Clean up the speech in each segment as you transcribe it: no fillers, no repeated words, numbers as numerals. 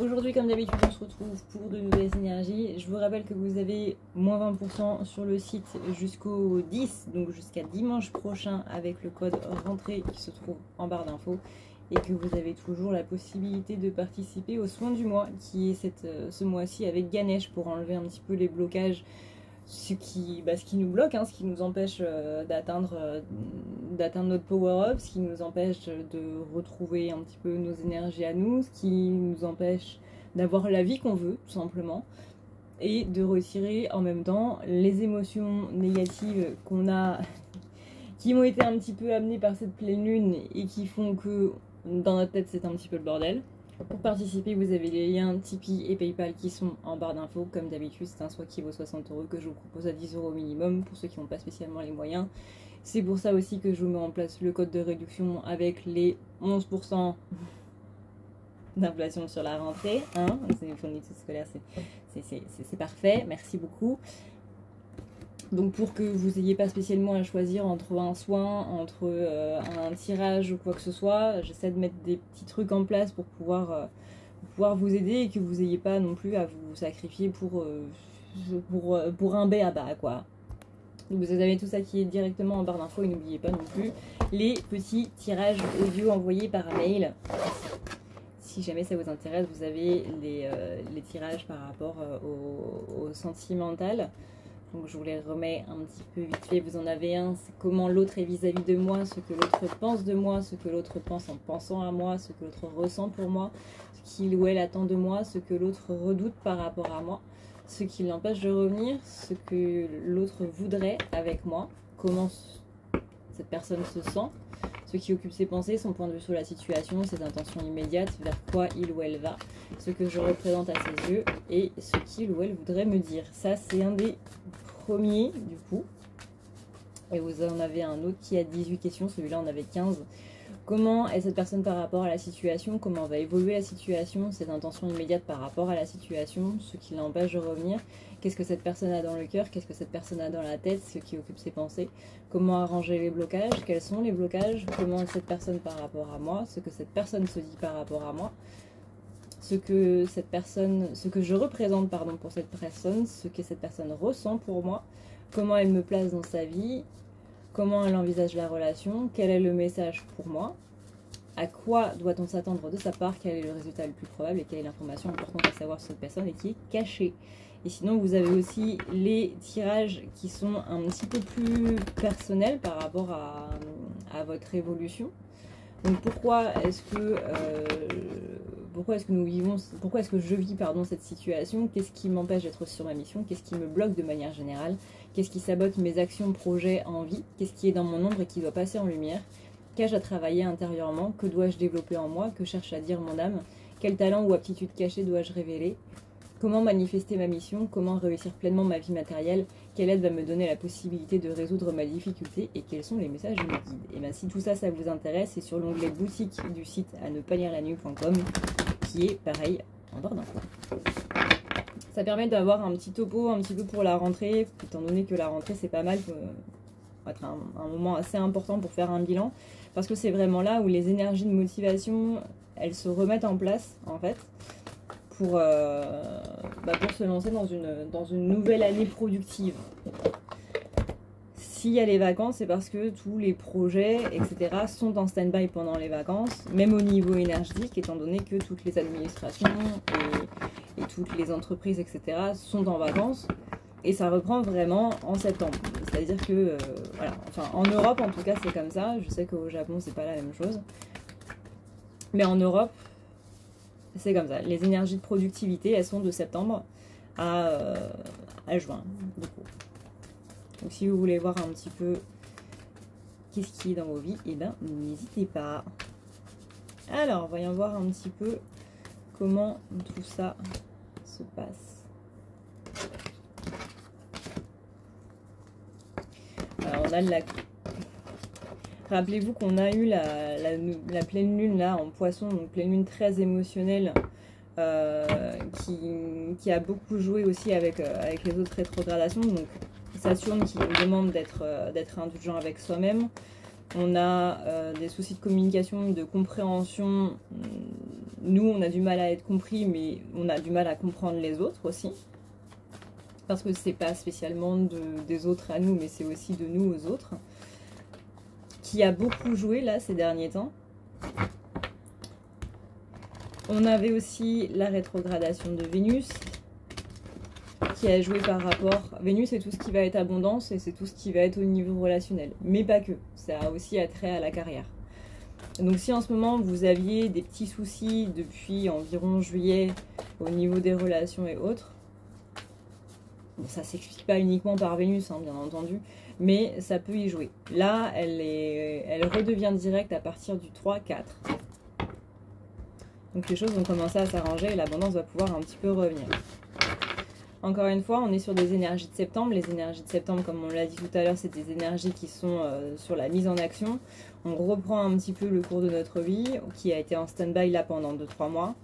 Aujourd'hui, comme d'habitude, on se retrouve pour de nouvelles énergies. Je vous rappelle que vous avez moins 20% sur le site jusqu'au 10, donc jusqu'à dimanche prochain avec le code rentrée qui se trouve en barre d'infos. Et que vous avez toujours la possibilité de participer au soin du mois qui est ce mois-ci avec Ganesh pour enlever un petit peu les blocages, ce qui nous bloque, ce qui nous empêche d'atteindre notre power-up, ce qui nous empêche de retrouver un petit peu nos énergies à nous, ce qui nous empêche d'avoir la vie qu'on veut, tout simplement, et de retirer en même temps les émotions négatives qu'on a, qui ont été un petit peu amenées par cette pleine lune et qui font que dans notre tête c'est un petit peu le bordel. Pour participer, vous avez les liens Tipeee et Paypal qui sont en barre d'infos. Comme d'habitude, c'est un soin qui vaut 60 € que je vous propose à 10 € minimum pour ceux qui n'ont pas spécialement les moyens. C'est pour ça aussi que je vous mets en place le code de réduction avec les 11% d'inflation sur la rentrée. C'est une fourniture scolaire, c'est parfait. Merci beaucoup. Donc pour que vous n'ayez pas spécialement à choisir entre un soin, entre un tirage ou quoi que ce soit, j'essaie de mettre des petits trucs en place pour pouvoir vous aider et que vous n'ayez pas non plus à vous sacrifier pour un b.a.-ba quoi. Donc vous avez tout ça qui est directement en barre d'infos et n'oubliez pas non plus les petits tirages audio envoyés par mail. Si jamais ça vous intéresse, vous avez les tirages par rapport au sentimental. Donc je vous les remets un petit peu vite fait. Vous en avez un, c'est comment l'autre est vis-à-vis de moi, ce que l'autre pense de moi, ce que l'autre pense en pensant à moi, ce que l'autre ressent pour moi, ce qu'il ou elle attend de moi, ce que l'autre redoute par rapport à moi, ce qui l'empêche de revenir, ce que l'autre voudrait avec moi, comment cette personne se sent, ce qui occupe ses pensées, son point de vue sur la situation, ses intentions immédiates, vers quoi il ou elle va, ce que je représente à ses yeux et ce qu'il ou elle voudrait me dire. Ça, c'est un des premiers du coup. Et vous en avez un autre qui a 18 questions, celui-là on avait 15. Comment est cette personne par rapport à la situation? Comment va évoluer la situation? Ses intentions immédiates par rapport à la situation, ce qui l'empêche de revenir. Qu'est-ce que cette personne a dans le cœur? Qu'est-ce que cette personne a dans la tête? Ce qui occupe ses pensées. Comment arranger les blocages? Quels sont les blocages? Comment est cette personne par rapport à moi? Ce que cette personne se dit par rapport à moi. Ce que je représente pour cette personne, ce que cette personne ressent pour moi. Comment elle me place dans sa vie? Comment elle envisage la relation? Quel est le message pour moi? À quoi doit-on s'attendre de sa part? Quel est le résultat le plus probable? Et quelle est l'information importante à savoir sur cette personne et qui est cachée? Et sinon, vous avez aussi les tirages qui sont un petit peu plus personnels par rapport à votre évolution. Donc pourquoi est-ce que je vis cette situation? Qu'est-ce qui m'empêche d'être sur ma mission? Qu'est-ce qui me bloque de manière générale? Qu'est-ce qui sabote mes actions, projets, envies? Qu'est-ce qui est dans mon ombre et qui doit passer en lumière? Qu'ai-je à travailler intérieurement? Que dois-je développer en moi? Que cherche à dire mon âme? Quel talent ou aptitude cachée dois-je révéler? Comment manifester ma mission? Comment réussir pleinement ma vie matérielle? Quelle aide va me donner la possibilité de résoudre ma difficulté? Et quels sont les messages de mes guides? Et bien si tout ça, ça vous intéresse, c'est sur l'onglet boutique du site à ne pas lire la nuit.com qui est pareil en barre d'infos. Ça permet d'avoir un petit topo un petit peu pour la rentrée, étant donné que la rentrée c'est pas mal, va être un moment assez important pour faire un bilan, parce que c'est vraiment là où les énergies de motivation, elles se remettent en place en fait, pour se lancer dans une nouvelle année productive. S'il y a les vacances, c'est parce que tous les projets, etc. sont en stand-by pendant les vacances, même au niveau énergétique, étant donné que toutes les administrations et toutes les entreprises, etc. sont en vacances. Et ça reprend vraiment en septembre. C'est-à-dire que, voilà, enfin en Europe en tout cas c'est comme ça. Je sais qu'au Japon c'est pas la même chose. Mais en Europe, c'est comme ça. Les énergies de productivité, elles sont de septembre à juin, du coup. Donc si vous voulez voir un petit peu qu'est-ce qui est dans vos vies, et ben n'hésitez pas. Alors, voyons voir un petit peu comment tout ça se passe. Alors, on a la... Rappelez-vous qu'on a eu la pleine lune là en poisson, donc pleine lune très émotionnelle, qui a beaucoup joué aussi avec les autres rétrogradations. Donc Saturne qui nous demande d'être indulgent avec soi-même. On a des soucis de communication, de compréhension nous, on a du mal à être compris, mais on a du mal à comprendre les autres aussi. Parce que c'est pas spécialement des autres à nous, mais c'est aussi de nous aux autres. Qui a beaucoup joué là ces derniers temps. On avait aussi la rétrogradation de Vénus qui a joué par rapport... Vénus, c'est tout ce qui va être abondance et c'est tout ce qui va être au niveau relationnel. Mais pas que, ça a aussi attrait à la carrière. Donc si en ce moment vous aviez des petits soucis depuis environ juillet au niveau des relations et autres, bon, ça s'explique pas uniquement par Vénus, hein, bien entendu, mais ça peut y jouer. Là, elle redevient directe à partir du 3-4. Donc les choses vont commencer à s'arranger et l'abondance va pouvoir un petit peu revenir. Encore une fois, on est sur des énergies de septembre. Les énergies de septembre, comme on l'a dit tout à l'heure, c'est des énergies qui sont sur la mise en action. On reprend un petit peu le cours de notre vie, qui a été en stand-by là pendant 2-3 mois.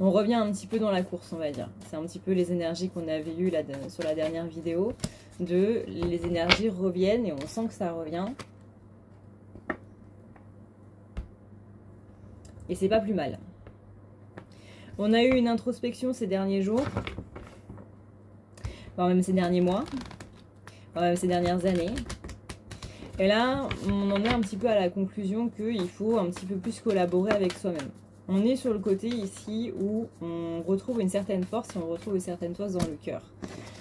On revient un petit peu dans la course, on va dire. C'est un petit peu les énergies qu'on avait eues là, sur la dernière vidéo. Les énergies reviennent et on sent que ça revient. Et c'est pas plus mal. On a eu une introspection ces derniers jours, voire même ces derniers mois, voire même ces dernières années. Et là, on en est un petit peu à la conclusion qu'il faut un petit peu plus collaborer avec soi-même. On est sur le côté ici où on retrouve une certaine force et on retrouve une certaine force dans le cœur.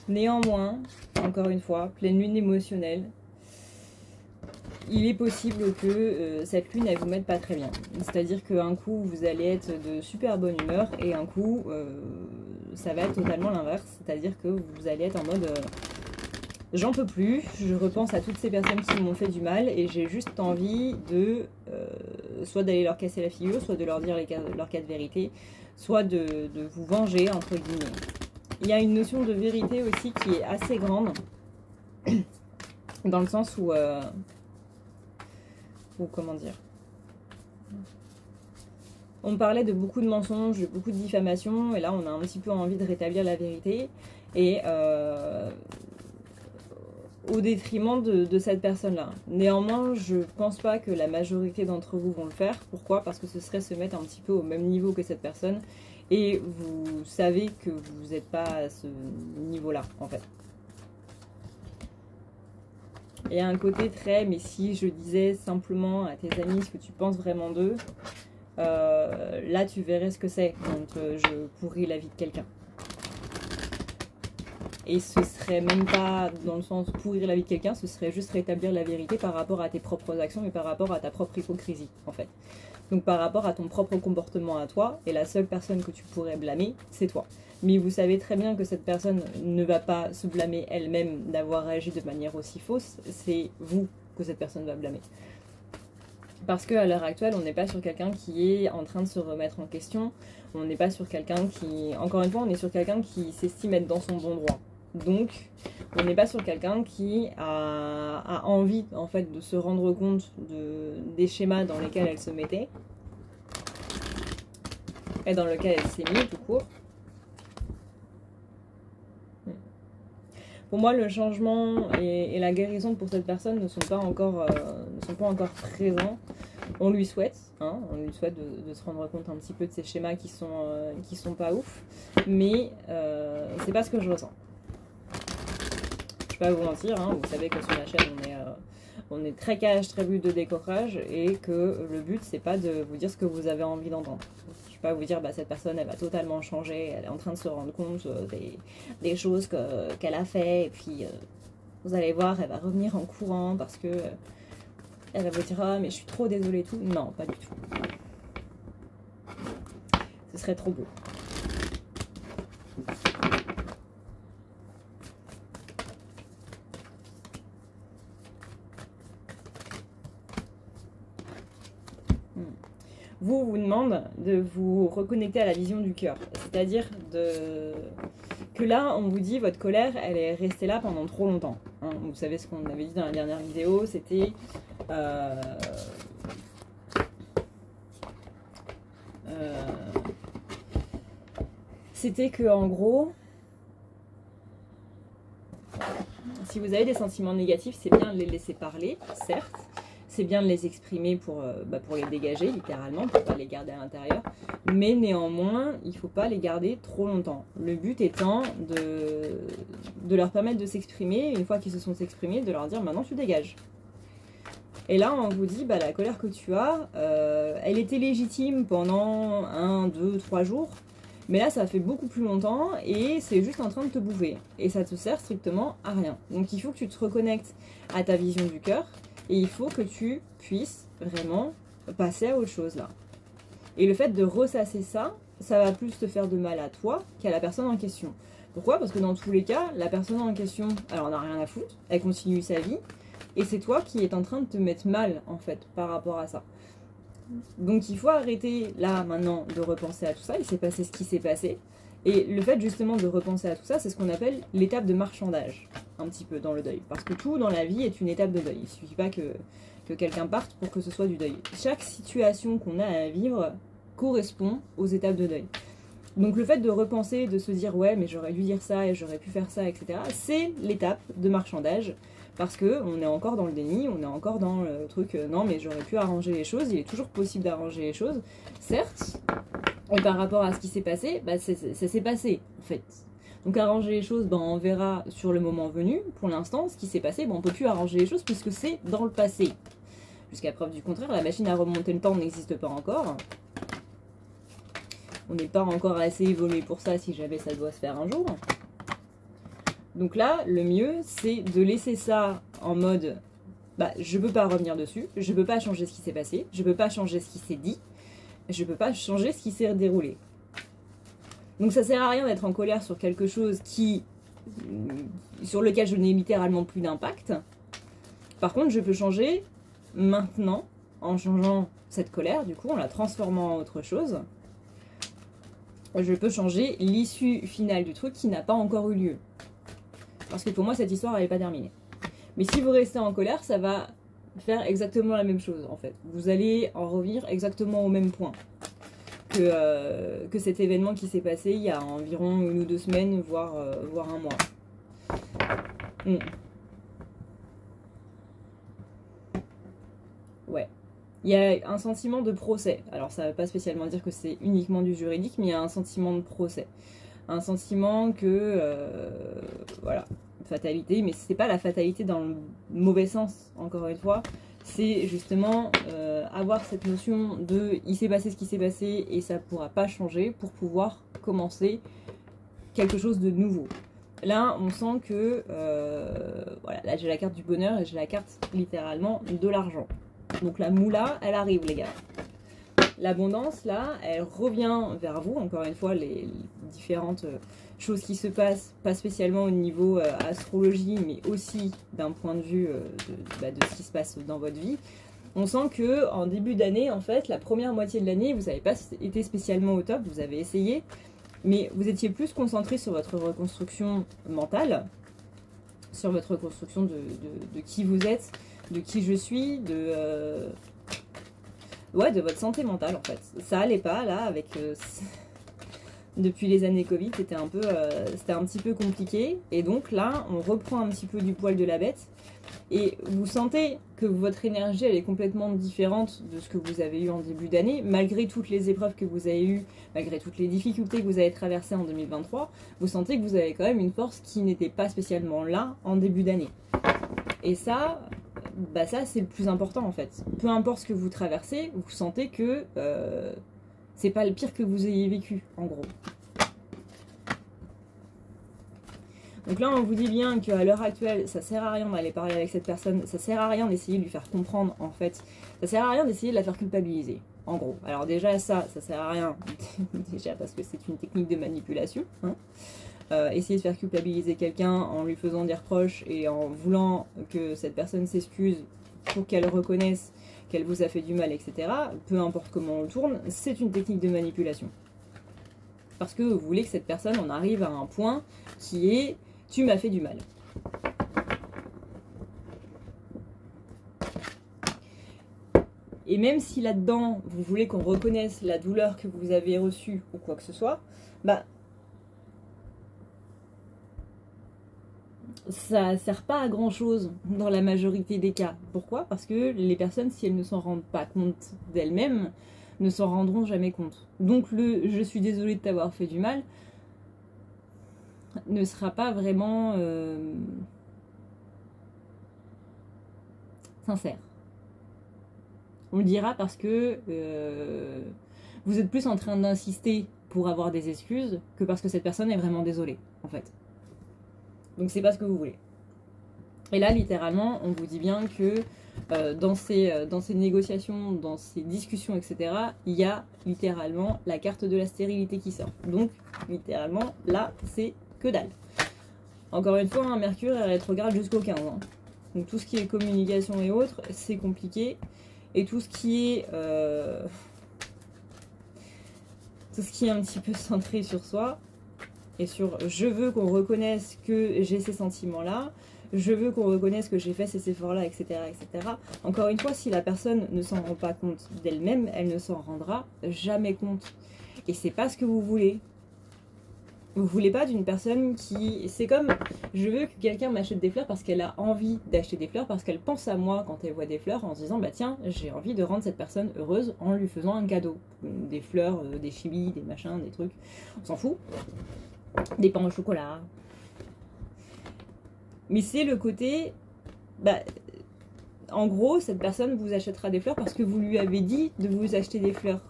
Néanmoins, encore une fois, pleine lune émotionnelle, il est possible que cette lune, elle vous mette pas très bien. C'est-à-dire qu'un coup, vous allez être de super bonne humeur et un coup, ça va être totalement l'inverse. C'est-à-dire que vous allez être en mode j'en peux plus, je repense à toutes ces personnes qui m'ont fait du mal et j'ai juste envie de soit d'aller leur casser la figure, soit de leur dire leur cas de vérité, soit de vous venger, entre guillemets. Il y a une notion de vérité aussi qui est assez grande, dans le sens où... comment dire, on parlait de beaucoup de mensonges, de beaucoup de diffamations, et là on a un petit peu envie de rétablir la vérité, et au détriment de cette personne-là. Néanmoins, je pense pas que la majorité d'entre vous vont le faire. Pourquoi? Parce que ce serait se mettre un petit peu au même niveau que cette personne, et vous savez que vous n'êtes pas à ce niveau-là, en fait. Il y a un côté très, mais si je disais simplement à tes amis ce que tu penses vraiment d'eux, là tu verrais ce que c'est quand je pourris la vie de quelqu'un. Et ce serait même pas dans le sens pourrir la vie de quelqu'un, ce serait juste rétablir la vérité par rapport à tes propres actions et par rapport à ta propre hypocrisie, en fait. Donc par rapport à ton propre comportement à toi, et la seule personne que tu pourrais blâmer, c'est toi. Mais vous savez très bien que cette personne ne va pas se blâmer elle-même d'avoir agi de manière aussi fausse, c'est vous que cette personne va blâmer. Parce qu'à l'heure actuelle, on n'est pas sur quelqu'un qui est en train de se remettre en question, on n'est pas sur quelqu'un qui... Encore une fois, on est sur quelqu'un qui s'estime être dans son bon droit. Donc, on n'est pas sur quelqu'un qui a envie, en fait, de se rendre compte des schémas dans lesquels elle se mettait, et dans lesquels elle s'est mise, tout court. Pour moi, le changement et la guérison pour cette personne ne sont pas encore présents. On lui souhaite, hein, on lui souhaite de se rendre compte un petit peu de ces schémas qui sont pas ouf, mais c'est pas ce que je ressens. Je vais pas vous mentir, hein, vous savez que sur la chaîne on est très cash, très but de décoffrage, et que le but c'est pas de vous dire ce que vous avez envie d'entendre. Je vais pas vous dire bah cette personne elle va totalement changer, elle est en train de se rendre compte des choses qu'elle a fait, et puis vous allez voir, elle va revenir en courant parce que elle va vous dire ah mais je suis trop désolée et tout. Non, pas du tout. Ce serait trop beau. Vous demande de vous reconnecter à la vision du cœur. C'est-à-dire que là, on vous dit, votre colère, elle est restée là pendant trop longtemps. Hein. Vous savez ce qu'on avait dit dans la dernière vidéo, c'était... c'était que, en gros, si vous avez des sentiments négatifs, c'est bien de les laisser parler, certes, c'est bien de les exprimer pour les dégager, littéralement, pour pas les garder à l'intérieur. Mais néanmoins, il faut pas les garder trop longtemps. Le but étant de leur permettre de s'exprimer, une fois qu'ils se sont exprimés, de leur dire maintenant tu dégages. Et là, on vous dit, la colère que tu as, elle était légitime pendant 1, 2, 3 jours. Mais là, ça fait beaucoup plus longtemps et c'est juste en train de te bouffer. Et ça te sert strictement à rien. Donc il faut que tu te reconnectes à ta vision du cœur. Et il faut que tu puisses vraiment passer à autre chose là. Et le fait de ressasser ça, ça va plus te faire de mal à toi qu'à la personne en question. Pourquoi? Parce que dans tous les cas, la personne en question, elle en a rien à foutre. Elle continue sa vie. Et c'est toi qui es en train de te mettre mal, en fait, par rapport à ça. Donc il faut arrêter, là, maintenant, de repenser à tout ça. Il s'est passé ce qui s'est passé. Et le fait, justement, de repenser à tout ça, c'est ce qu'on appelle l'étape de marchandage, un petit peu, dans le deuil. Parce que tout dans la vie est une étape de deuil. Il ne suffit pas que quelqu'un parte pour que ce soit du deuil. Chaque situation qu'on a à vivre correspond aux étapes de deuil. Donc le fait de repenser, de se dire « ouais, mais j'aurais dû dire ça et j'aurais pu faire ça, etc. » c'est l'étape de marchandage. Parce qu'on est encore dans le déni, on est encore dans le truc « non, mais j'aurais pu arranger les choses, il est toujours possible d'arranger les choses. » Certes, et par rapport à ce qui s'est passé, ça s'est passé, en fait. Donc arranger les choses, on verra sur le moment venu. Pour l'instant, ce qui s'est passé, on ne peut plus arranger les choses puisque c'est dans le passé. Jusqu'à preuve du contraire, la machine à remonter le temps n'existe pas encore. On n'est pas encore assez évolué pour ça si jamais ça doit se faire un jour. Donc là, le mieux, c'est de laisser ça en mode je ne peux pas revenir dessus, je ne peux pas changer ce qui s'est passé, je ne peux pas changer ce qui s'est dit, je ne peux pas changer ce qui s'est déroulé. Donc ça sert à rien d'être en colère sur quelque chose sur lequel je n'ai littéralement plus d'impact. Par contre, je peux changer maintenant, en changeant cette colère, du coup, en la transformant en autre chose. Je peux changer l'issue finale du truc qui n'a pas encore eu lieu. Parce que pour moi, cette histoire, elle n'est pas terminée. Mais si vous restez en colère, ça va faire exactement la même chose, en fait. Vous allez en revenir exactement au même point que cet événement qui s'est passé il y a environ 1 ou 2 semaines, voire 1 mois. Ouais. Il y a un sentiment de procès. Alors ça ne veut pas spécialement dire que c'est uniquement du juridique, mais il y a un sentiment de procès. Un sentiment que, voilà, fatalité, mais c'est pas la fatalité dans le mauvais sens, encore une fois. C'est justement avoir cette notion de il s'est passé ce qui s'est passé et ça ne pourra pas changer pour pouvoir commencer quelque chose de nouveau. Là, on sent que, voilà, là j'ai la carte du bonheur et j'ai la carte littéralement de l'argent. Donc la moula, elle arrive les gars. L'abondance, là, elle revient vers vous. Encore une fois, les différentes choses qui se passent, pas spécialement au niveau astrologie, mais aussi d'un point de vue de ce qui se passe dans votre vie. On sent que en début d'année, en fait, la première moitié de l'année, vous n'avez pas été spécialement au top, vous avez essayé, mais vous étiez plus concentré sur votre reconstruction mentale, sur votre reconstruction de qui vous êtes, de qui je suis, de votre santé mentale en fait. Ça allait pas là avec depuis les années Covid, c'était un petit peu compliqué et donc là on reprend un petit peu du poil de la bête et vous sentez que votre énergie elle est complètement différente de ce que vous avez eu en début d'année, malgré toutes les épreuves que vous avez eues, malgré toutes les difficultés que vous avez traversées en 2023, vous sentez que vous avez quand même une force qui n'était pas spécialement là en début d'année. Et ça, ça c'est le plus important en fait. Peu importe ce que vous traversez, vous sentez que c'est pas le pire que vous ayez vécu, en gros. Donc là, on vous dit bien qu'à l'heure actuelle, ça sert à rien d'aller parler avec cette personne, ça sert à rien d'essayer de lui faire comprendre, en fait. Ça sert à rien d'essayer de la faire culpabiliser, en gros. Alors déjà, ça sert à rien, déjà parce que c'est une technique de manipulation, hein. Essayer de faire culpabiliser quelqu'un en lui faisant des reproches et en voulant que cette personne s'excuse pour qu'elle reconnaisse qu'elle vous a fait du mal, etc. Peu importe comment on le tourne, c'est une technique de manipulation. Parce que vous voulez que cette personne en arrive à un point qui est « tu m'as fait du mal ». Et même si là-dedans, vous voulez qu'on reconnaisse la douleur que vous avez reçue ou quoi que ce soit, ça sert pas à grand chose dans la majorité des cas. Pourquoi? Parce que les personnes, si elles ne s'en rendent pas compte d'elles-mêmes, ne s'en rendront jamais compte. Donc le je suis désolée de t'avoir fait du mal ne sera pas vraiment sincère. On le dira parce que vous êtes plus en train d'insister pour avoir des excuses que parce que cette personne est vraiment désolée, en fait. Donc c'est pas ce que vous voulez. Et là, littéralement, on vous dit bien que dans ces négociations, dans ces discussions, etc., il y a littéralement la carte de la stérilité qui sort. Donc, littéralement, là, c'est que dalle. Encore une fois, un Mercure est rétrograde jusqu'au 15. Hein. Donc tout ce qui est communication et autres, c'est compliqué. Et tout ce qui est un petit peu centré sur soi et sur je veux qu'on reconnaisse que j'ai ces sentiments-là, je veux qu'on reconnaisse que j'ai fait ces efforts-là, etc., etc. Encore une fois, si la personne ne s'en rend pas compte d'elle-même, elle ne s'en rendra jamais compte. Et c'est pas ce que vous voulez. Vous voulez pas d'une personne qui... C'est comme, je veux que quelqu'un m'achète des fleurs parce qu'elle a envie d'acheter des fleurs, parce qu'elle pense à moi quand elle voit des fleurs en se disant, bah tiens, j'ai envie de rendre cette personne heureuse en lui faisant un cadeau. Des fleurs, des chibis, des machins, des trucs, on s'en fout. Des pains au chocolat. Mais c'est le côté... Bah, en gros, cette personne vous achètera des fleurs parce que vous lui avez dit de vous acheter des fleurs.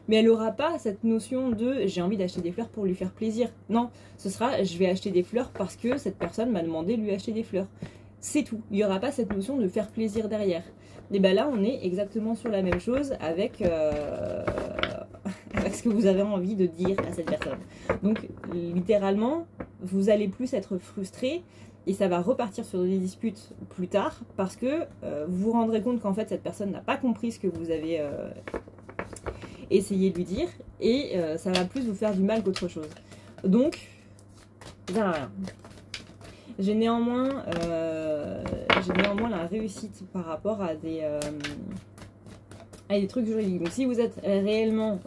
Mais elle n'aura pas cette notion de j'ai envie d'acheter des fleurs pour lui faire plaisir. Non, ce sera je vais acheter des fleurs parce que cette personne m'a demandé de lui acheter des fleurs. C'est tout. Il n'y aura pas cette notion de faire plaisir derrière. Et bien là, on est exactement sur la même chose avec, avec ce que vous avez envie de dire à cette personne. Donc, littéralement, vous allez plus être frustré et ça va repartir sur des disputes plus tard parce que vous vous rendrez compte qu'en fait, cette personne n'a pas compris ce que vous avez... essayez de lui dire et ça va plus vous faire du mal qu'autre chose. Donc, voilà. J'ai néanmoins la réussite par rapport à des trucs juridiques. Donc si vous êtes réellement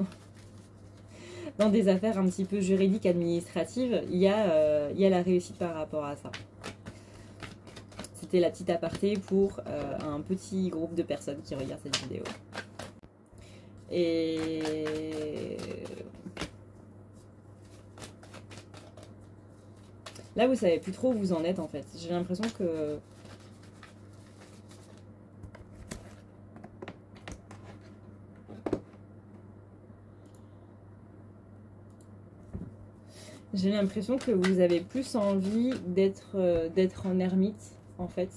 dans des affaires un petit peu juridiques, administratives, il y a la réussite par rapport à ça. C'était la petite aparté pour un petit groupe de personnes qui regardent cette vidéo. Et là, vous savez plus trop où vous en êtes en fait. J'ai l'impression que vous avez plus envie d'être en ermite en fait.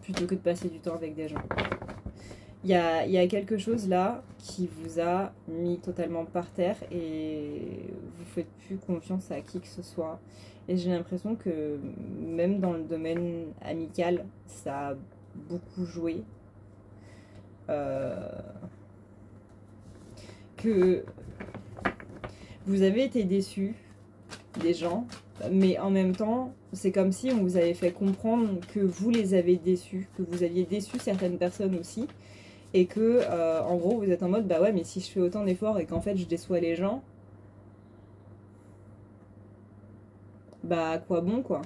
Plutôt que de passer du temps avec des gens. Il y a quelque chose là qui vous a mis totalement par terre et vous faites plus confiance à qui que ce soit. Et j'ai l'impression que même dans le domaine amical, ça a beaucoup joué. Que vous avez été déçus des gens, mais en même temps, c'est comme si on vous avait fait comprendre que vous les avez déçus, que vous aviez déçu certaines personnes aussi, et que, en gros, vous êtes en mode, bah ouais, mais si je fais autant d'efforts et qu'en fait je déçois les gens, bah à quoi bon, quoi.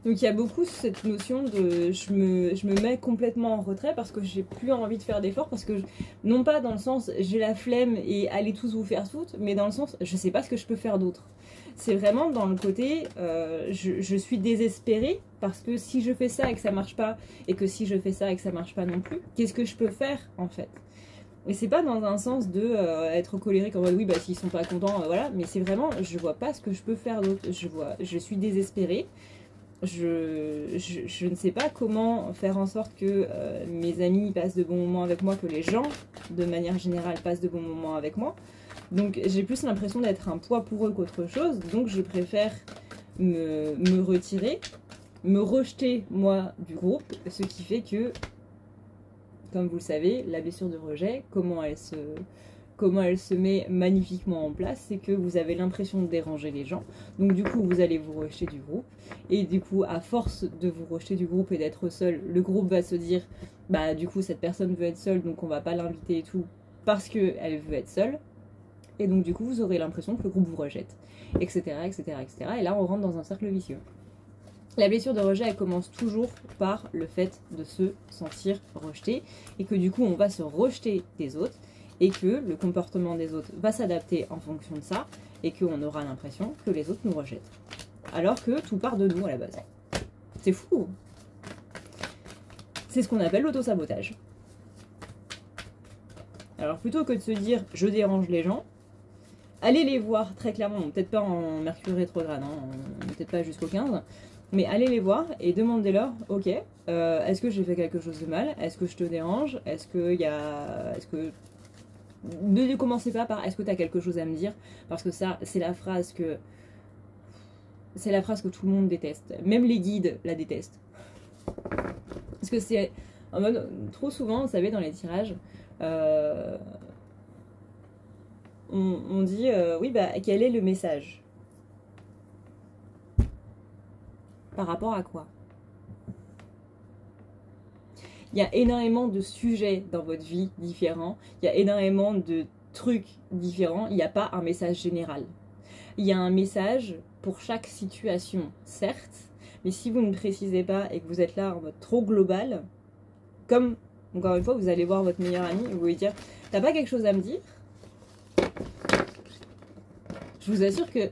Donc il y a beaucoup cette notion de je me mets complètement en retrait parce que j'ai plus envie de faire d'efforts, parce que non pas dans le sens j'ai la flemme et allez tous vous faire foutre, mais dans le sens je sais pas ce que je peux faire d'autre. C'est vraiment dans le côté je suis désespérée parce que si je fais ça et que ça marche pas, et que si je fais ça et que ça marche pas non plus, qu'est-ce que je peux faire en fait? Et c'est pas dans un sens de être colérique en mode oui bah s'ils sont pas contents voilà, mais c'est vraiment je vois pas ce que je peux faire d'autre, je suis désespérée. Je ne sais pas comment faire en sorte que mes amis passent de bons moments avec moi, que les gens, de manière générale, passent de bons moments avec moi. Donc j'ai plus l'impression d'être un poids pour eux qu'autre chose. Donc je préfère me retirer, me rejeter, moi, du groupe. Ce qui fait que, comme vous le savez, la blessure de rejet, comment elle se met magnifiquement en place, c'est que vous avez l'impression de déranger les gens. Donc du coup, vous allez vous rejeter du groupe. Et du coup, à force de vous rejeter du groupe et d'être seul, le groupe va se dire, bah du coup, cette personne veut être seule, donc on va pas l'inviter et tout, parce qu'elle veut être seule. et donc du coup vous aurez l'impression que le groupe vous rejette, etc., etc., etc. Et là on rentre dans un cercle vicieux. La blessure de rejet, elle commence toujours par le fait de se sentir rejeté, et que du coup on va se rejeter des autres, et que le comportement des autres va s'adapter en fonction de ça, et qu'on aura l'impression que les autres nous rejettent. Alors que tout part de nous à la base. C'est fou. C'est ce qu'on appelle l'auto-sabotage. Alors plutôt que de se dire « je dérange les gens », allez les voir très clairement, peut-être pas en Mercure rétrograde, hein, peut-être pas jusqu'au 15, mais allez les voir et demandez-leur « ok, est-ce que j'ai fait quelque chose de mal? Est-ce que je te dérange? Est-ce que y a... Est-ce que... » Ne commencez pas par « est-ce que tu as quelque chose à me dire ?» Parce que ça, c'est la phrase que... C'est la phrase que tout le monde déteste. Même les guides la détestent. Parce que c'est en mode... Trop souvent, vous savez, dans les tirages... on dit oui, bah quel est le message? Par rapport à quoi? Il y a énormément de sujets dans votre vie différents, il y a énormément de trucs différents, il n'y a pas un message général. Il y a un message pour chaque situation, certes, mais si vous ne précisez pas et que vous êtes là en mode trop global, comme encore une fois, vous allez voir votre meilleur ami et vous lui dire « T'as pas quelque chose à me dire ?» Je vous assure que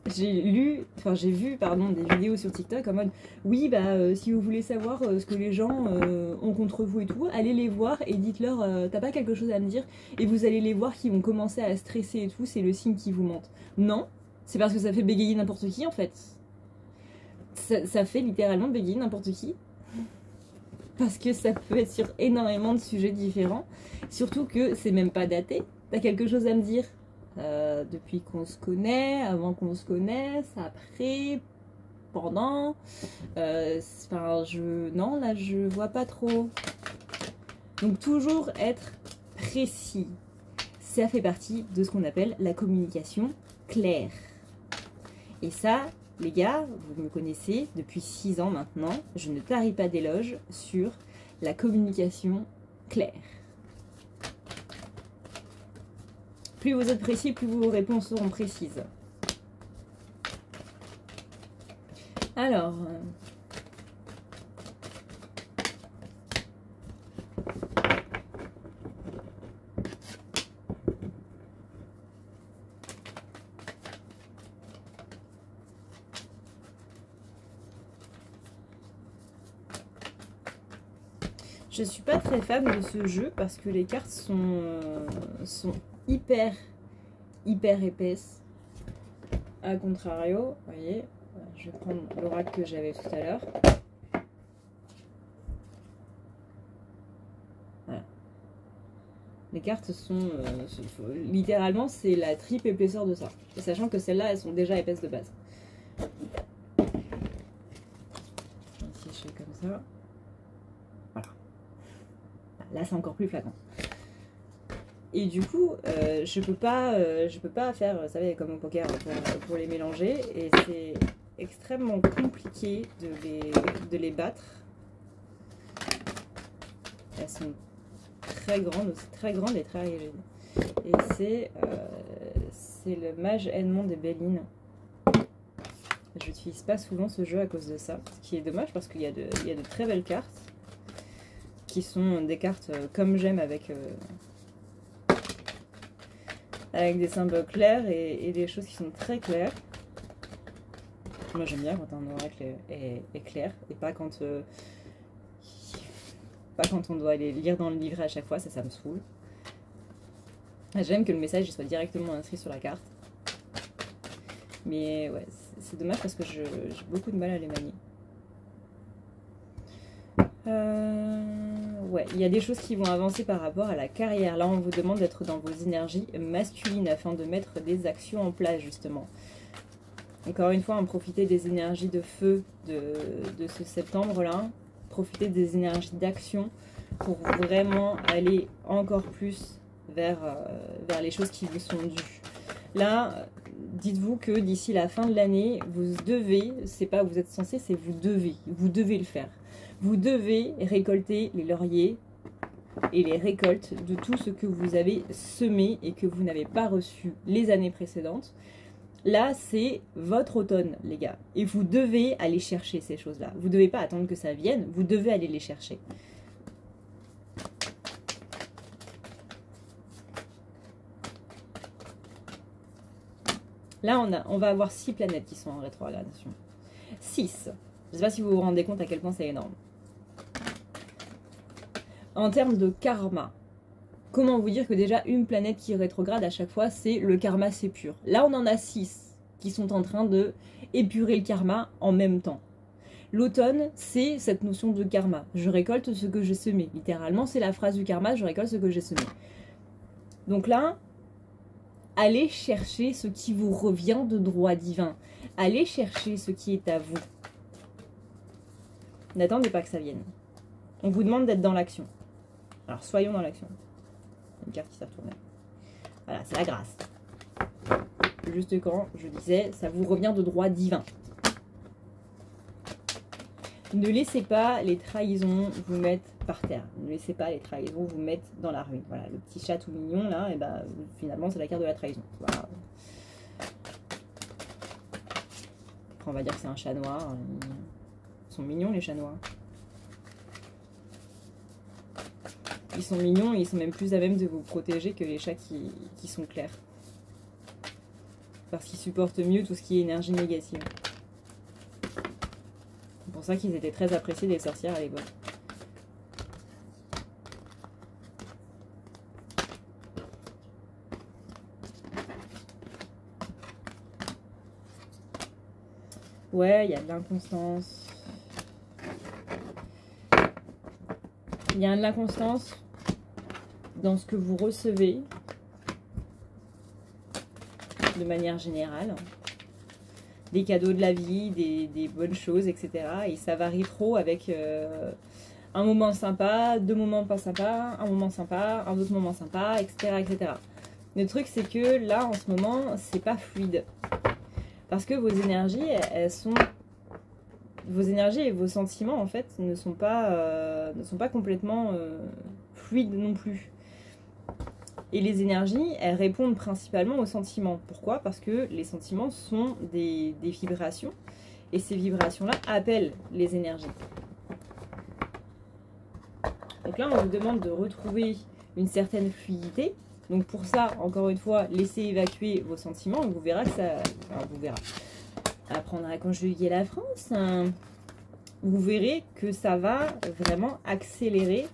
j'ai vu des vidéos sur TikTok en mode « Oui, bah si vous voulez savoir ce que les gens ont contre vous et tout, allez les voir et dites-leur T'as pas quelque chose à me dire ?» Et vous allez les voir qui vont commencer à stresser et tout, c'est le signe qui vous mente. Non, c'est parce que ça fait bégayer n'importe qui en fait. Ça fait littéralement bégayer n'importe qui. Parce que ça peut être sur énormément de sujets différents. Surtout que c'est même pas daté. T'as quelque chose à me dire depuis qu'on se connaît, avant qu'on se connaisse, après, pendant. Non, là je vois pas trop. Donc toujours être précis. Ça fait partie de ce qu'on appelle la communication claire. Et ça... Les gars, vous me connaissez depuis 6 ans maintenant, je ne tarie pas d'éloges sur la communication claire. Plus vous êtes précis, plus vos réponses seront précises. Alors... Je suis pas très fan de ce jeu parce que les cartes sont hyper épaisses. A contrario, vous voyez, je vais prendre l'oracle que j'avais tout à l'heure. Voilà. Les cartes sont... littéralement, c'est la triple épaisseur de ça. Et sachant que celles-là, elles sont déjà épaisses de base. Ici, je fais comme ça. Là, c'est encore plus flagrant. Et du coup, je peux pas faire, vous savez, comme au poker, pour les mélanger. Et c'est extrêmement compliqué de les battre. Elles sont très grandes et très rigides. Et c'est le mage Edmond de Bellin. Je n'utilise pas souvent ce jeu à cause de ça. Ce qui est dommage parce qu'il y a de très belles cartes. Qui sont des cartes comme j'aime avec des symboles clairs et des choses qui sont très claires. Moi j'aime bien quand un oracle est clair et pas quand on doit aller lire dans le livret à chaque fois, ça me saoule. J'aime que le message soit directement inscrit sur la carte. Mais ouais, c'est dommage parce que j'ai beaucoup de mal à les manier. Ouais, il y a des choses qui vont avancer par rapport à la carrière. Là, on vous demande d'être dans vos énergies masculines afin de mettre des actions en place, justement. Encore une fois, en profitez des énergies de feu de ce septembre-là. Profitez des énergies d'action pour vraiment aller encore plus vers les choses qui vous sont dues. Là, dites-vous que d'ici la fin de l'année, vous devez, c'est pas vous êtes censé, c'est vous devez le faire. Vous devez récolter les lauriers et les récoltes de tout ce que vous avez semé et que vous n'avez pas reçu les années précédentes. Là, c'est votre automne, les gars. Et vous devez aller chercher ces choses-là. Vous ne devez pas attendre que ça vienne, vous devez aller les chercher. Là, on va avoir 6 planètes qui sont en rétrogradation. 6. Je ne sais pas si vous vous rendez compte à quel point c'est énorme. En termes de karma, comment vous dire que déjà une planète qui rétrograde à chaque fois, c'est le karma, c'est pur. Là, on en a 6 qui sont en train de épurer le karma en même temps. L'automne, c'est cette notion de karma. Je récolte ce que j'ai semé. Littéralement, c'est la phrase du karma, je récolte ce que j'ai semé. Donc là, allez chercher ce qui vous revient de droit divin. Allez chercher ce qui est à vous. N'attendez pas que ça vienne. On vous demande d'être dans l'action. Alors, soyons dans l'action. Une carte qui s'est retournée. Voilà, c'est la grâce. Juste quand je disais, ça vous revient de droit divin. Ne laissez pas les trahisons vous mettre par terre. Ne laissez pas les trahisons vous mettre dans la ruine. Voilà, le petit chat tout mignon là, et ben finalement c'est la carte de la trahison. Voilà. Après, on va dire que c'est un chat noir. Ils sont mignons les chats noirs. Ils sont mignons et ils sont même plus à même de vous protéger que les chats qui sont clairs. Parce qu'ils supportent mieux tout ce qui est énergie négative. C'est pour ça qu'ils étaient très appréciés des sorcières à l'époque. Ouais, il y a de l'inconstance. Il y a de l'inconstance dans ce que vous recevez de manière générale. Des cadeaux de la vie, des bonnes choses, etc. Et ça varie trop avec un moment sympa, 2 moments pas sympas, un moment sympa, un autre moment sympa, etc. etc. Le truc, c'est que là, en ce moment, c'est pas fluide. Parce que vos énergies, vos énergies et vos sentiments, en fait, ne sont pas complètement fluides non plus. Et les énergies, elles répondent principalement aux sentiments. Pourquoi? Parce que les sentiments sont des vibrations. Et ces vibrations-là appellent les énergies. Donc là, on vous demande de retrouver une certaine fluidité. Donc pour ça, encore une fois, laissez évacuer vos sentiments. Et vous verrez que ça... Enfin, vous verrez. Apprendre à conjuguer la France. Vous verrez que ça va vraiment accélérer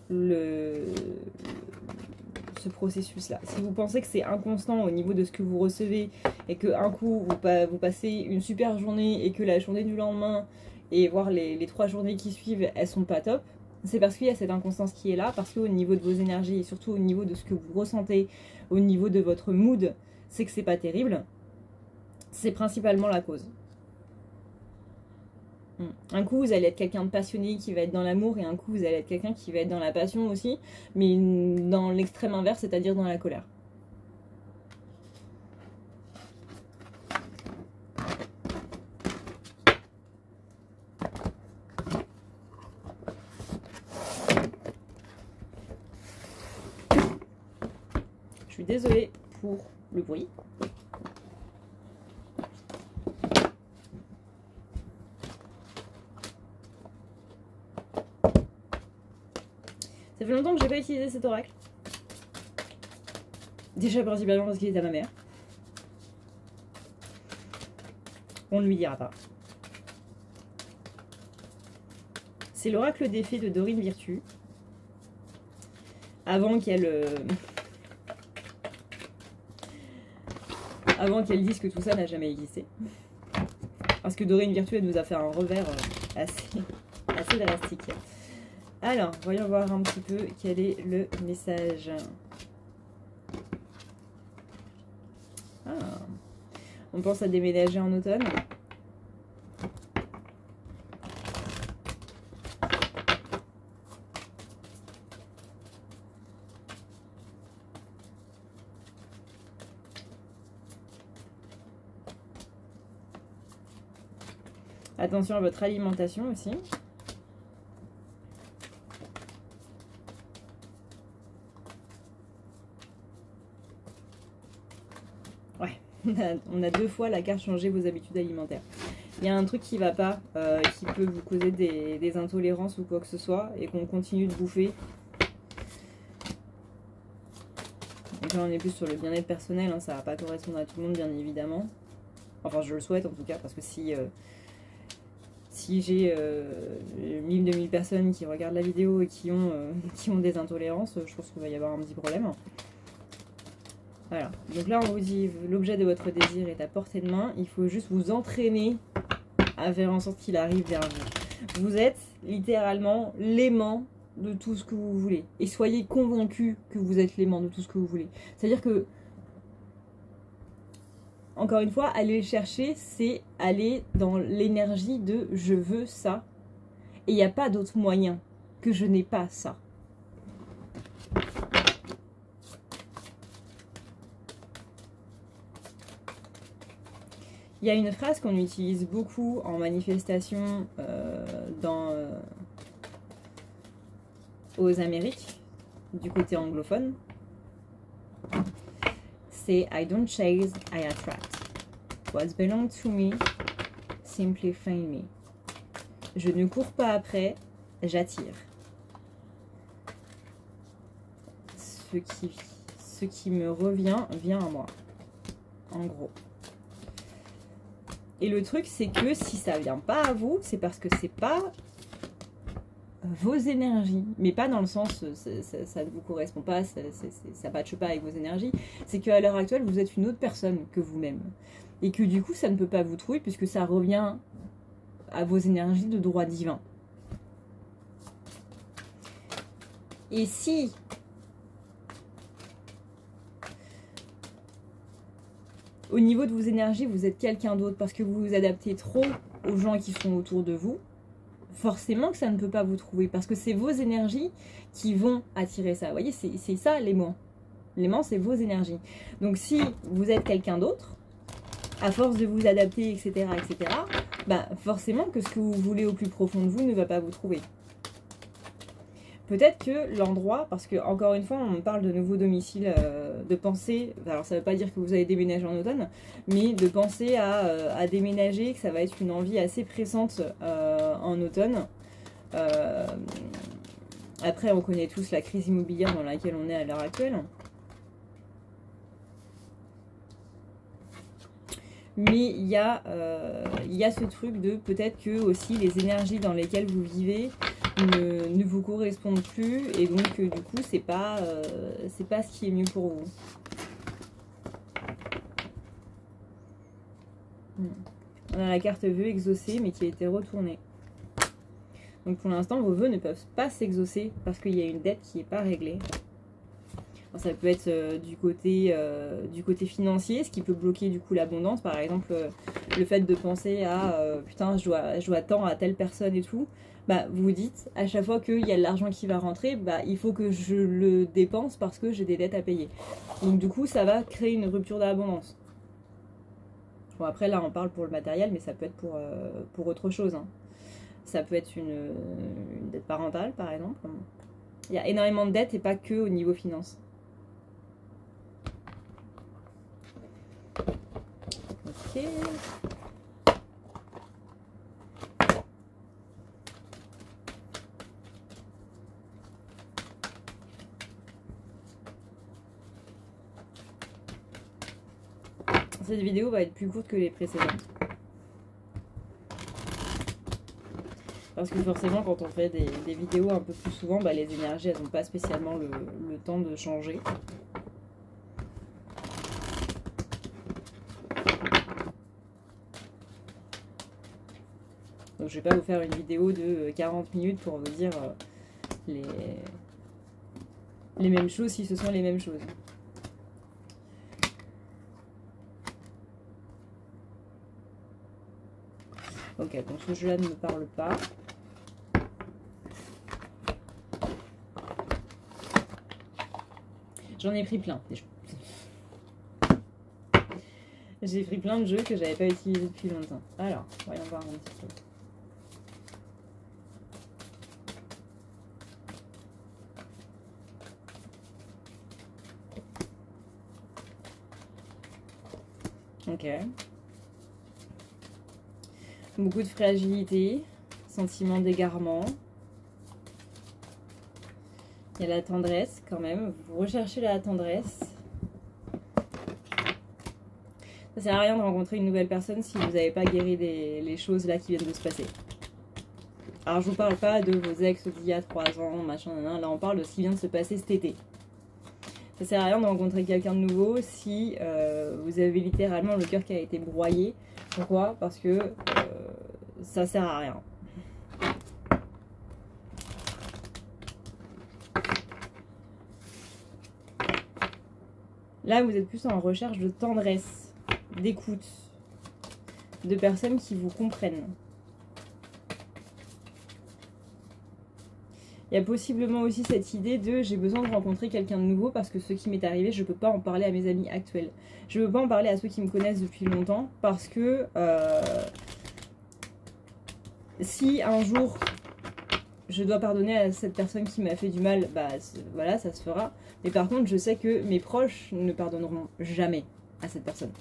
ce processus-là. Si vous pensez que c'est inconstant au niveau de ce que vous recevez et qu'un coup, vous passez une super journée et que la journée du lendemain et voire les 3 journées qui suivent, elles sont pas top, c'est parce qu'il y a cette inconstance qui est là, parce qu'au niveau de vos énergies et surtout au niveau de ce que vous ressentez, au niveau de votre mood, c'est que c'est pas terrible. C'est principalement la cause. Un coup, vous allez être quelqu'un de passionné qui va être dans l'amour, et un coup, vous allez être quelqu'un qui va être dans la passion aussi, mais dans l'extrême inverse, c'est-à-dire dans la colère. Je suis désolée pour le bruit. Ça fait longtemps que j'ai pas utilisé cet oracle. Déjà principalement parce qu'il est à ma mère. On ne lui dira pas. C'est l'oracle des fées de Dorine Virtue. Avant qu'elle... Avant qu'elle dise que tout ça n'a jamais existé. Parce que Dorine Virtue, elle nous a fait un revers assez drastique. Alors, voyons voir un petit peu quel est le message. Ah, on pense à déménager en automne. Attention à votre alimentation aussi. Ouais, on a 2 fois la carte changer vos habitudes alimentaires. Il y a un truc qui va pas, qui peut vous causer des intolérances ou quoi que ce soit, et qu'on continue de bouffer. Donc là on est plus sur le bien-être personnel, hein, ça va pas correspondre à tout le monde bien évidemment. Enfin je le souhaite en tout cas, parce que si j'ai 1000-2000 personnes qui regardent la vidéo et qui ont des intolérances, je pense qu'il va y avoir un petit problème. Voilà, donc là on vous dit l'objet de votre désir est à portée de main, il faut juste vous entraîner à faire en sorte qu'il arrive vers vous. Vous êtes littéralement l'aimant de tout ce que vous voulez. Et soyez convaincus que vous êtes l'aimant de tout ce que vous voulez. C'est-à-dire que, encore une fois, aller le chercher, c'est aller dans l'énergie de je veux ça. Et il n'y a pas d'autre moyen que je n'ai pas ça. Il y a une phrase qu'on utilise beaucoup en manifestation aux Amériques, du côté anglophone. C'est I don't chase, I attract. What belongs to me, simply find me. Je ne cours pas après, j'attire. Ce qui me revient, vient à moi. En gros. Et le truc, c'est que si ça vient pas à vous, c'est parce que c'est pas vos énergies. Mais pas dans le sens, ça ne vous correspond pas, ça matche pas avec vos énergies. C'est qu'à l'heure actuelle, vous êtes une autre personne que vous-même. Et que du coup, ça ne peut pas vous trouver puisque ça revient à vos énergies de droit divin. Et si au niveau de vos énergies, vous êtes quelqu'un d'autre parce que vous vous adaptez trop aux gens qui sont autour de vous, forcément que ça ne peut pas vous trouver parce que c'est vos énergies qui vont attirer ça. Vous voyez, c'est ça l'aimant. L'aimant, c'est vos énergies. Donc si vous êtes quelqu'un d'autre, à force de vous adapter, etc., bah forcément que ce que vous voulez au plus profond de vous ne va pas vous trouver. Peut-être que l'endroit, parce que encore une fois, on parle de nouveau domicile, de penser, alors ça ne veut pas dire que vous allez déménager en automne, mais de penser à déménager, que ça va être une envie assez pressante en automne. Après, on connaît tous la crise immobilière dans laquelle on est à l'heure actuelle. Mais il y a ce truc de peut-être que aussi les énergies dans lesquelles vous vivez ne vous correspondent plus et donc du coup c'est pas ce qui est mieux pour vous. On a la carte vœux exaucée mais qui a été retournée. Donc pour l'instant vos vœux ne peuvent pas s'exaucer parce qu'il y a une dette qui n'est pas réglée. Alors, ça peut être du côté financier, ce qui peut bloquer du coup l'abondance. Par exemple, le fait de penser à putain, je dois tant à telle personne et tout. Bah, vous vous dites, à chaque fois qu'il y a de l'argent qui va rentrer, bah, il faut que je le dépense parce que j'ai des dettes à payer. Donc du coup, ça va créer une rupture d'abondance. Bon, après, là, on parle pour le matériel, mais ça peut être pour autre chose. Hein. Ça peut être une dette parentale, par exemple. Il y a énormément de dettes et pas que au niveau finance. Ok. Cette vidéo va être plus courte que les précédentes. Parce que forcément, quand on fait des vidéos un peu plus souvent, bah, les énergies, elles n'ont pas spécialement le temps de changer. Donc je vais pas vous faire une vidéo de 40 minutes pour vous dire les mêmes choses si ce sont les mêmes choses. Ok, donc ce jeu-là ne me parle pas. J'en ai pris plein. J'ai pris plein de jeux que j'avais pas utilisés depuis longtemps. Alors, voyons voir un petit peu. Ok. Beaucoup de fragilité, sentiment d'égarement. Il y a la tendresse quand même. Vous recherchez la tendresse. Ça sert à rien de rencontrer une nouvelle personne si vous n'avez pas guéri les choses là qui viennent de se passer. Alors je vous parle pas de vos ex d'il y a 3 ans, machin, là on parle de ce qui vient de se passer cet été. Ça sert à rien de rencontrer quelqu'un de nouveau si vous avez littéralement le cœur qui a été broyé. Pourquoi? Parce que ça sert à rien. Là vous êtes plus en recherche de tendresse, d'écoute, de personnes qui vous comprennent. Il y a possiblement aussi cette idée de j'ai besoin de rencontrer quelqu'un de nouveau parce que ce qui m'est arrivé, je ne peux pas en parler à mes amis actuels. Je ne peux pas en parler à ceux qui me connaissent depuis longtemps parce que si un jour je dois pardonner à cette personne qui m'a fait du mal, bah voilà, ça se fera. Mais par contre, je sais que mes proches ne pardonneront jamais à cette personne.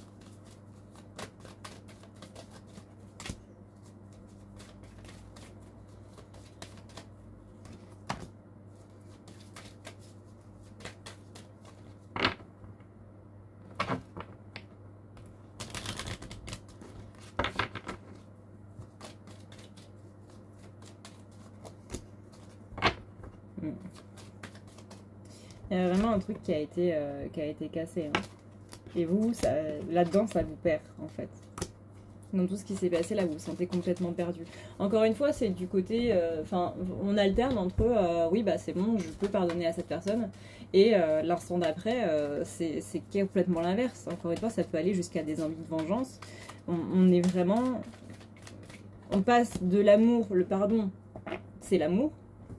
Il y a vraiment un truc qui a été cassé. Hein. Et vous, là-dedans, ça vous perd, en fait. Dans tout ce qui s'est passé, là, vous vous sentez complètement perdu. Encore une fois, c'est du côté... Enfin, on alterne entre... oui, bah c'est bon, je peux pardonner à cette personne. Et l'instant d'après, c'est complètement l'inverse. Encore une fois, ça peut aller jusqu'à des envies de vengeance. On est vraiment... On passe de l'amour, le pardon, c'est l'amour.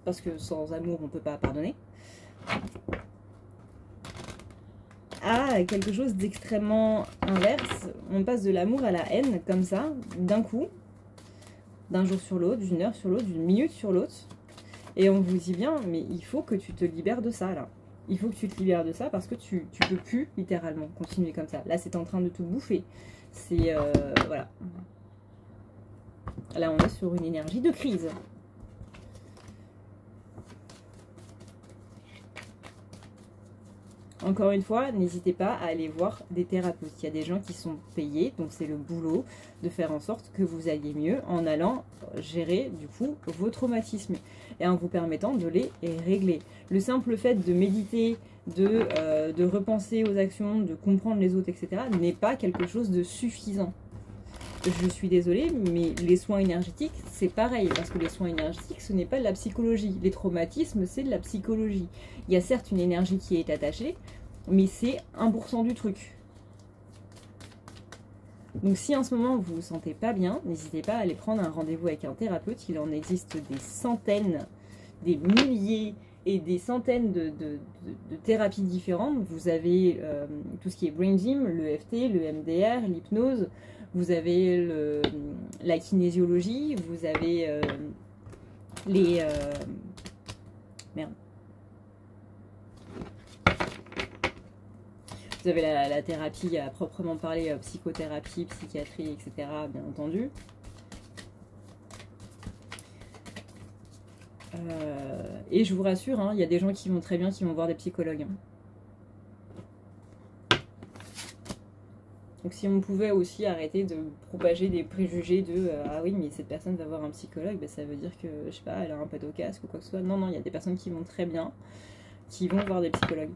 Parce que sans amour, on ne peut pas pardonner. À quelque chose d'extrêmement inverse. On passe de l'amour à la haine, comme ça, d'un coup, d'un jour sur l'autre, d'une heure sur l'autre, d'une minute sur l'autre. Et on vous dit bien, mais il faut que tu te libères de ça, là. Il faut que tu te libères de ça parce que tu peux plus, littéralement, continuer comme ça. Là, c'est en train de te bouffer. C'est... voilà. Là, on est sur une énergie de crise. Encore une fois, n'hésitez pas à aller voir des thérapeutes. Il y a des gens qui sont payés, donc c'est le boulot de faire en sorte que vous alliez mieux en allant gérer du coup vos traumatismes et en vous permettant de les régler. Le simple fait de méditer, de repenser aux actions, de comprendre les autres, etc. n'est pas quelque chose de suffisant. Je suis désolée, mais les soins énergétiques, c'est pareil, parce que les soins énergétiques, ce n'est pas de la psychologie. Les traumatismes, c'est de la psychologie. Il y a certes une énergie qui est attachée, mais c'est 1% du truc. Donc si en ce moment vous vous sentez pas bien, n'hésitez pas à aller prendre un rendez-vous avec un thérapeute. Il en existe des centaines, des milliers et des centaines de thérapies différentes. Vous avez tout ce qui est Brain Gym, le EFT, le MDR, l'hypnose. Vous avez la kinésiologie, vous avez les... merde. Vous avez la thérapie à proprement parler, psychothérapie, psychiatrie, etc. Bien entendu. Et je vous rassure, hein, il y a des gens qui vont très bien, qui vont voir des psychologues. Hein. Donc si on pouvait aussi arrêter de propager des préjugés de ah oui mais cette personne va voir un psychologue, ben ça veut dire que je sais pas, elle a un pet au casque ou quoi que ce soit. Non, non, il y a des personnes qui vont très bien, qui vont voir des psychologues.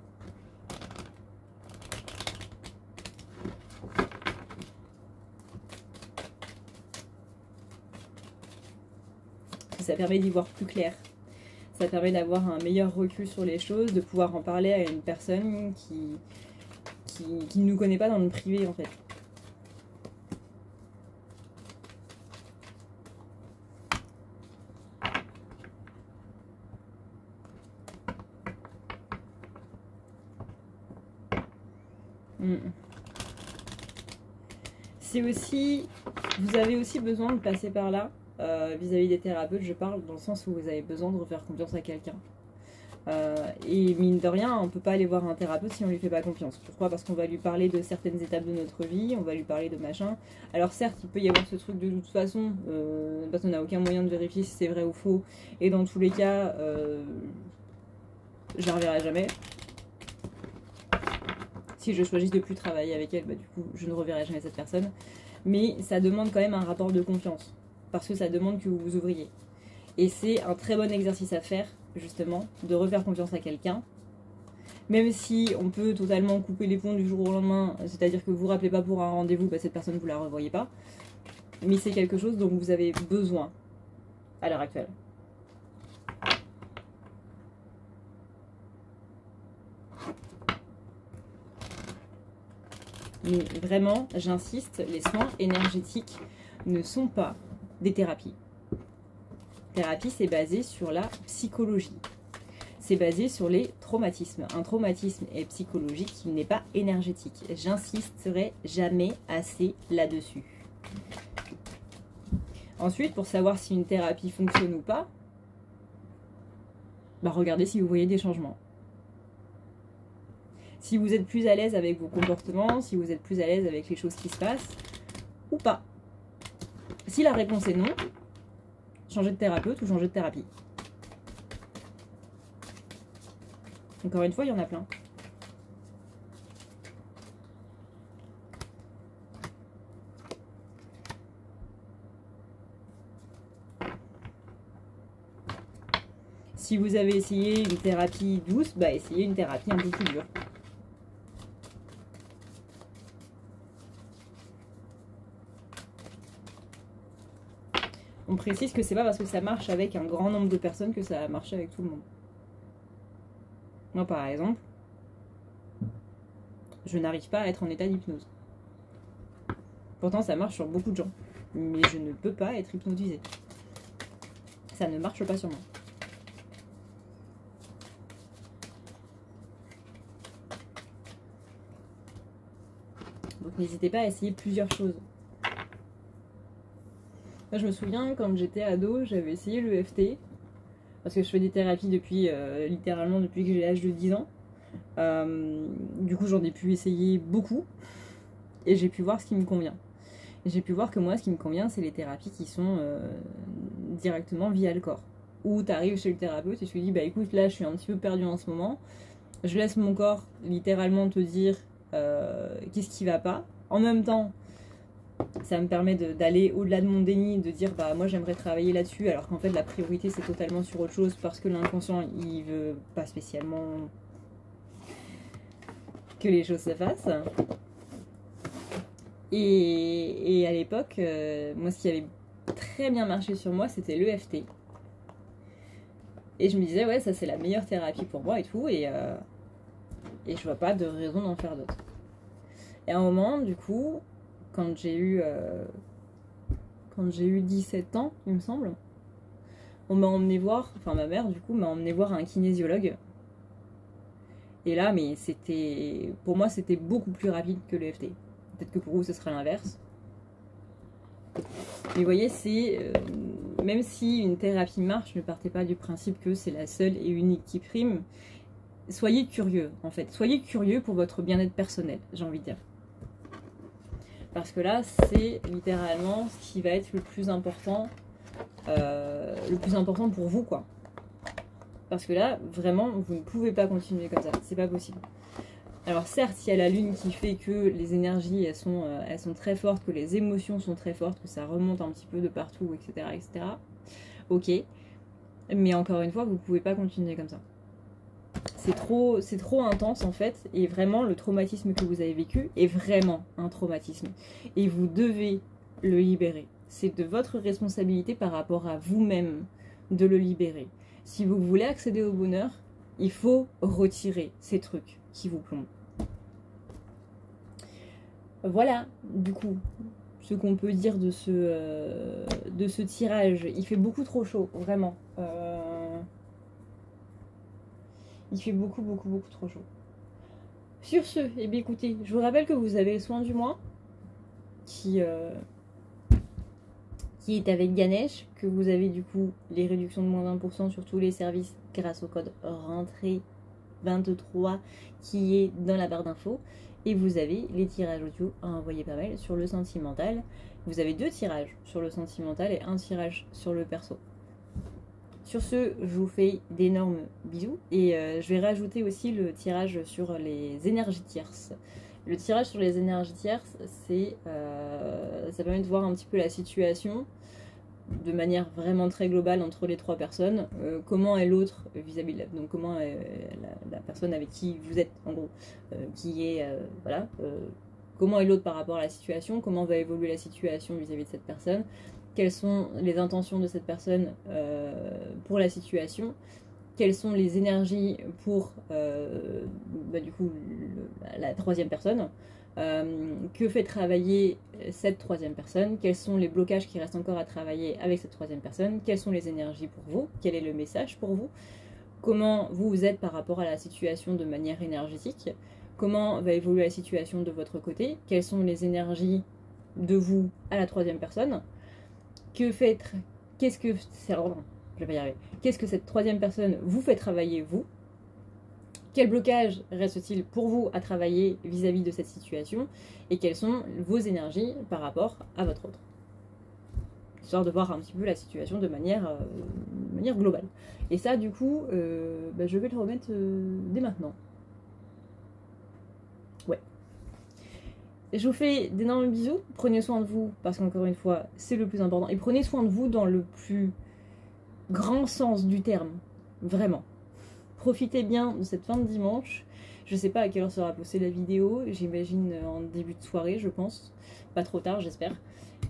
Ça permet d'y voir plus clair. Ça permet d'avoir un meilleur recul sur les choses, de pouvoir en parler à une personne qui ne nous connaît pas dans le privé en fait. C'est aussi, vous avez aussi besoin de passer par là vis-à-vis des thérapeutes, je parle dans le sens où vous avez besoin de refaire confiance à quelqu'un. Et mine de rien, on ne peut pas aller voir un thérapeute si on ne lui fait pas confiance. Pourquoi? Parce qu'on va lui parler de certaines étapes de notre vie, on va lui parler de machin. Alors certes, il peut y avoir ce truc de toute façon, parce qu'on n'a aucun moyen de vérifier si c'est vrai ou faux. Et dans tous les cas, je la reverrai jamais. Si je choisis de plus travailler avec elle, bah, du coup, je ne reverrai jamais cette personne. Mais ça demande quand même un rapport de confiance. Parce que ça demande que vous vous ouvriez. Et c'est un très bon exercice à faire, justement, de refaire confiance à quelqu'un. Même si on peut totalement couper les ponts du jour au lendemain, c'est-à-dire que vous ne vous rappelez pas pour un rendez-vous, bah, cette personne, vous ne la revoyez pas. Mais c'est quelque chose dont vous avez besoin à l'heure actuelle. Mais vraiment, j'insiste, les soins énergétiques ne sont pas des thérapies. Thérapie, c'est basé sur la psychologie. C'est basé sur les traumatismes. Un traumatisme est psychologique, il n'est pas énergétique. J'insisterai jamais assez là-dessus. Ensuite, pour savoir si une thérapie fonctionne ou pas, bah regardez si vous voyez des changements. Si vous êtes plus à l'aise avec vos comportements, si vous êtes plus à l'aise avec les choses qui se passent, ou pas. Si la réponse est non, changez de thérapeute ou changez de thérapie. Encore une fois, il y en a plein. Si vous avez essayé une thérapie douce, bah essayez une thérapie un peu plus dure. On précise que c'est pas parce que ça marche avec un grand nombre de personnes que ça a marché avec tout le monde. Moi, par exemple, je n'arrive pas à être en état d'hypnose. Pourtant, ça marche sur beaucoup de gens. Mais je ne peux pas être hypnotisée. Ça ne marche pas sur moi. Donc, n'hésitez pas à essayer plusieurs choses. Moi, je me souviens, quand j'étais ado, j'avais essayé l'EFT. Parce que je fais des thérapies depuis, littéralement, depuis que j'ai l'âge de 10 ans. Du coup, j'en ai pu essayer beaucoup. Et j'ai pu voir ce qui me convient. Et j'ai pu voir que moi, ce qui me convient, c'est les thérapies qui sont directement via le corps. Où tu arrives chez le thérapeute et tu lui dis, bah écoute, là, je suis un petit peu perdue en ce moment. Je laisse mon corps littéralement te dire qu'est-ce qui va pas. En même temps, ça me permet d'aller au-delà de mon déni, de dire bah moi j'aimerais travailler là-dessus, alors qu'en fait la priorité c'est totalement sur autre chose parce que l'inconscient il veut pas spécialement que les choses se fassent. Et à l'époque, moi ce qui avait très bien marché sur moi c'était l'EFT. Et je me disais ouais ça c'est la meilleure thérapie pour moi et tout, et je vois pas de raison d'en faire d'autres. Et à un moment du coup, quand j'ai eu 17 ans, il me semble, on m'a emmené voir, enfin ma mère du coup m'a emmené voir un kinésiologue. Et là, mais c'était, pour moi c'était beaucoup plus rapide que l'EFT. Peut-être que pour vous ce sera l'inverse. Mais vous voyez, c'est, même si une thérapie marche, ne partez pas du principe que c'est la seule et unique qui prime. Soyez curieux en fait, soyez curieux pour votre bien-être personnel, j'ai envie de dire. Parce que là, c'est littéralement ce qui va être le plus important pour vous, quoi. Parce que là, vraiment, vous ne pouvez pas continuer comme ça. C'est pas possible. Alors certes, il y a la lune qui fait que les énergies, elles sont très fortes, que les émotions sont très fortes, que ça remonte un petit peu de partout, etc., etc. Ok. Mais encore une fois, vous ne pouvez pas continuer comme ça. C'est trop intense en fait, et vraiment le traumatisme que vous avez vécu est vraiment un traumatisme. Et vous devez le libérer. C'est de votre responsabilité par rapport à vous-même de le libérer. Si vous voulez accéder au bonheur, il faut retirer ces trucs qui vous plombent. Voilà, du coup, ce qu'on peut dire de ce tirage. Il fait beaucoup trop chaud, vraiment. Il fait beaucoup trop chaud. Sur ce, eh bien écoutez, je vous rappelle que vous avez les soins du mois qui qui est avec Ganesh, que vous avez du coup les réductions de moins 20% sur tous les services grâce au code rentrée 23 qui est dans la barre d'infos. Et vous avez les tirages audio à envoyer par mail sur le sentimental. Vous avez 2 tirages sur le sentimental et 1 tirage sur le perso. Sur ce, je vous fais d'énormes bisous et je vais rajouter aussi le tirage sur les énergies tierces. Le tirage sur les énergies tierces, ça permet de voir un petit peu la situation de manière vraiment très globale entre les 3 personnes. Comment est l'autre vis-à-vis de donc comment est la personne avec qui vous êtes, en gros, voilà. Comment est l'autre par rapport à la situation, comment va évoluer la situation vis-à-vis de cette personne, quelles sont les intentions de cette personne pour la situation, quelles sont les énergies pour du coup la 3e personne, que fait travailler cette 3e personne, quels sont les blocages qui restent encore à travailler avec cette 3e personne, quelles sont les énergies pour vous, quel est le message pour vous, comment vous êtes par rapport à la situation de manière énergétique, comment va évoluer la situation de votre côté, quelles sont les énergies de vous à la 3e personne, qu'est-ce que cette 3e personne vous fait travailler vous, quel blocage reste-t-il pour vous à travailler vis-à-vis de cette situation et quelles sont vos énergies par rapport à votre autre. Histoire de voir un petit peu la situation de manière globale. Et ça, du coup, je vais le remettre dès maintenant. Ouais. Je vous fais d'énormes bisous. Prenez soin de vous, parce qu'encore une fois, c'est le plus important. Et prenez soin de vous dans le plus grand sens du terme. Vraiment. Profitez bien de cette fin de dimanche. Je sais pas à quelle heure sera postée la vidéo. J'imagine en début de soirée, je pense. Pas trop tard, j'espère.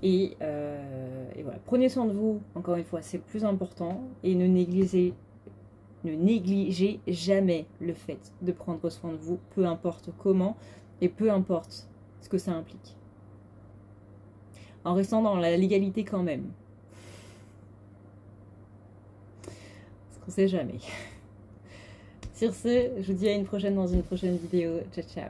Et voilà. Prenez soin de vous. Encore une fois, c'est le plus important. Et ne négligez jamais le fait de prendre soin de vous, peu importe comment et peu importe ce que ça implique. En restant dans la légalité quand même. Parce qu'on sait jamais. Sur ce, je vous dis à une prochaine dans une prochaine vidéo. Ciao, ciao.